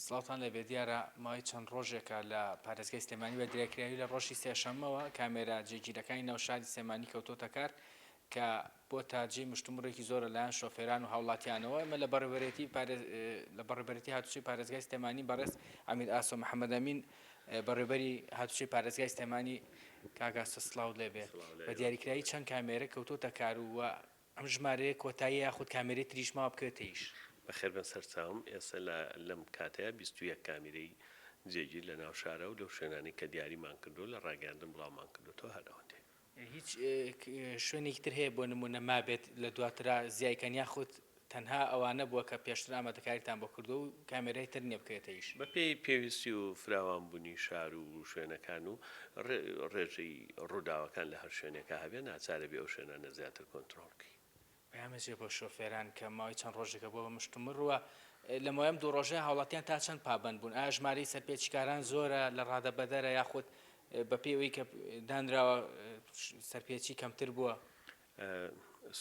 سڵاتان لەبێ دیارە مای چەند ڕۆژێکە لە پارێزگای سلێمانی بە درێکراوی لە ڕۆژی سێشەممەوە کامێرا جێگیرەکانی ناوشاری سلێمانی کەوتۆتە کار کە بۆ تاجێ مشتومڕێکی زۆرە لایەن شۆفێران و هاوڵاتیانەوە ئەمە لە بەڕێبەرێتی هاتوچەی پارێزگای سلێمانی بەڕێز ئەمیر ئاسۆ محەممەد ئەمین بەڕێبەری هاتوچەی پارێزگای سلێمانی کاگاسە سڵاو لێبێ بە دیاریکراوی چەند کامێرە کەوتۆتە کار و ئەم ژمارەیە کۆتایی یاخود کامێرەی تریشماوە بکەوێتەیش. بەخێر بە سەرچاوم ئێستا لەم کاتەیە 21 کامێرەی جێگیر لە ناو شارە و لەو شوێنانی کە دیاریمان کردو لە ڕاگەاندن بڵاومان کردوەوە هەرەوەندێ. هیچ شوێنێکی تر هەیە بۆ نمونە مابێت لە دواترا زیایکەن یاخود تەنها ئەوانە بووە کە پێشتر ئامادەکاریتان بۆ کردو و کامێرای تر نییە بکەوێتەیش بە پێی پێویستی و فراوان بوونی شار و شوێنەکان و ڕێژەی ڕووداوەکان لە هەر شوێنێکە هەبێ ناچارە بێ ئەو شوێنانە زیاتر کۆنتترۆڵکەی. پەیامەجێ بۆ شۆفێران کە ماوەی چەند ڕۆژێکە بۆ مشتومڕوە لە مۆیم دوو ڕۆژەیە هاوڵاتیان تا چەند پابند بوون ئایا ژمارەی سەرپێچکاران زۆرە لە ڕادەبەدەرە یاخود بە پێوەی کە دانراوە سەرپێچی کەمتر بووە.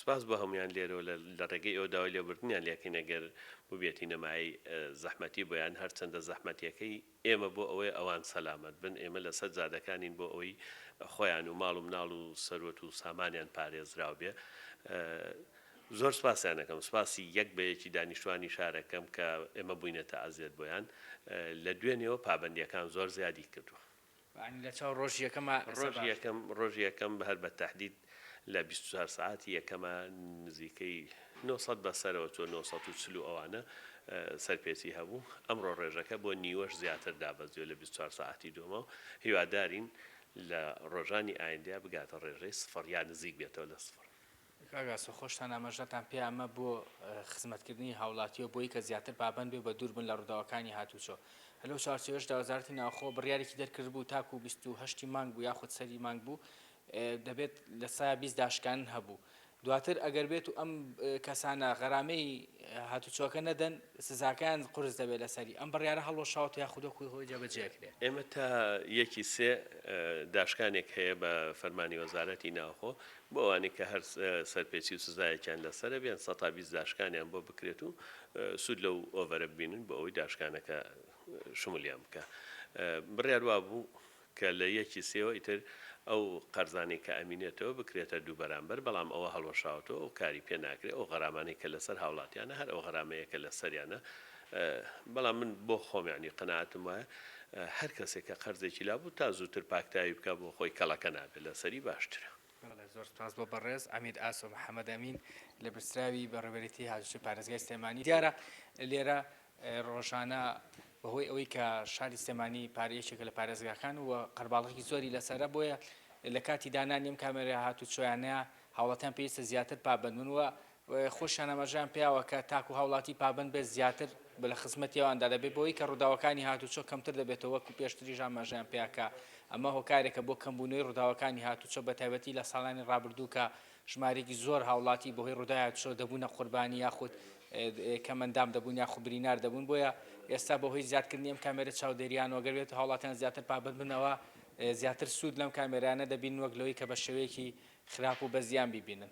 سپاس بە هەمویان لێرەوە لە ڕێگەی ئەو داوای لێبوردنیان لێکەی نەگەر ببێتی نەمایی زەحمەتی بۆیان هەرچەندە زەحمەتیەکەی ئێمە بۆ ئەوەی ئەوان سەلامەت بن ئێمە لە سەد زادەکانین بۆ ئەوەی خۆیان و ماڵ و مناڵ و سەروەت و سامانیان پارێزراو بێ. زۆر سپاسیانەکەم سپاسی یەک بەیەکی دانیشتوانی شارەکەم کە ئێمە بووینەتە ئازیێت بۆیان لە دوێنێەوە پابندیەکان زۆر زیادی کردووە. لە چاو ڕۆژی یەکەم هەر بە تەحدید لە 24 ساعتی یەکەمە نزیکەی 900 بەسەرەوە چۆ 940 ئەوانە سەرپێچی هەبوو. ئەمڕۆ ڕێژەکە بۆ نیوەش زیاتر دابەزیۆ لە 24 ساعتی دومە و هیوادارین لە ڕۆژانی ئایندەیە بگاتە ڕێژەی سفر یان نزیک بێتەوە لە سفر. کاگاسە خۆشتان ئاماژەتان پێ ئەمە بۆ خزمەتکردنی هاوڵاتیەوە بۆی کە زیاتر پابند بێ بە دوور بن لە ڕووداوەکانی هاتوچۆ. هەلو چارچێوەشدا وەزارەتی ناوخۆ بڕیارێکی دەرکرد بوو تاکو 28 مانگ بوو یاخود سەری مانگ بوو دەبێت لە سایە 20 داشکان هەبوو. دواتر ئەگەر بێت و ئەم کەسانە غەرامەی هاتوچۆکە نەدەن سزاکان قورس دەبێت لەسەری ئەم بڕیارە هەڵوەشاوت یاخودۆکوی خۆی جێبەجێکرێت. ئێمە تا یەکی سێ داشکانێک هەیە بە فەرمانی وەزارەتی ناوخۆ بۆ ئەوانی کە هەر سەرپێچی و سزایەکیان لەسەرە بێن 120 داشکانیان بۆ بکرێت و سوود لەو ئۆڤەرە ببینن بۆ ئەوەی داشکانەکە شمولیان بکە. بڕیار وا بوو کە لە یەکی سێەوە ئیتر ئەو قەرزانەی کە ئەمینێتەوە بکرێتە دوو بەرامبەر بەڵام ئەوە هەڵوەشاوتەوە و کاری پێ ناکرێت ئەو غەرامانەی کە لەسەر هاوڵاتیانە هەر ئەو غەرامەیە کە لە سەریانە. بەڵام من بۆ خۆمیانی قەناعەتم وایە هەر کەسێک کە قەرزێکی لابوو تا زووتر پاکتاوی بکە بۆ خۆی کەڵەکە نابێت لەسەری باشترە. زۆر سپاس بۆ بەڕێز ئەمیر ئاسۆ محەممەد ئەمین لە برسراوی بەڕێوەبەرێتی هاتوچۆی پارێزگای سلێمانی. دیارە لێرە ڕۆژانە بەهۆی ئەوەی کە شاری سلێمانی پارەیەکێکە لە پارێزگاکان و قەرباڵغی زۆری لەسرە بۆیە لە کاتی دانانی ئەم کامێرە هاتوچۆیانەیە هاوڵاتیان پێویستە زیاتر پابند بن و خۆشیان ئەمەژیان پێیاوە کە تاکو هاوڵاتی پابند بێت زیاتر لە خزمەتیەوەندا دەبێت بۆی کە ڕووداوەکانی هاتوچۆ کەمتر دەبێتەوە وەکو پێشتریش ئاماژیان پێیاکە ئەمە هۆکارێکە بۆ کەمبوونەوەی ڕووداوەکانی هاتوچۆ بە تایبەتی لە ساڵانی ڕابردوو کە ژمارێکی زۆر هاوڵاتی بەهۆی ڕووداوی هاتوچۆ دەبوونە قوربانی یاخود کەمەندام دەبوون یاخود برینار دەبوون بۆیە ئێستا بەهۆی زیادکردنی ئەم کامێرە چاودێریان وەگەر بێت هاوڵاتیان زیاتر پابند بنەوە زیاتر سوود لەم کامێرانە دەبین وەک لەوەی کە بە شێوەیەکی خراپ و بەزیان بیبینن.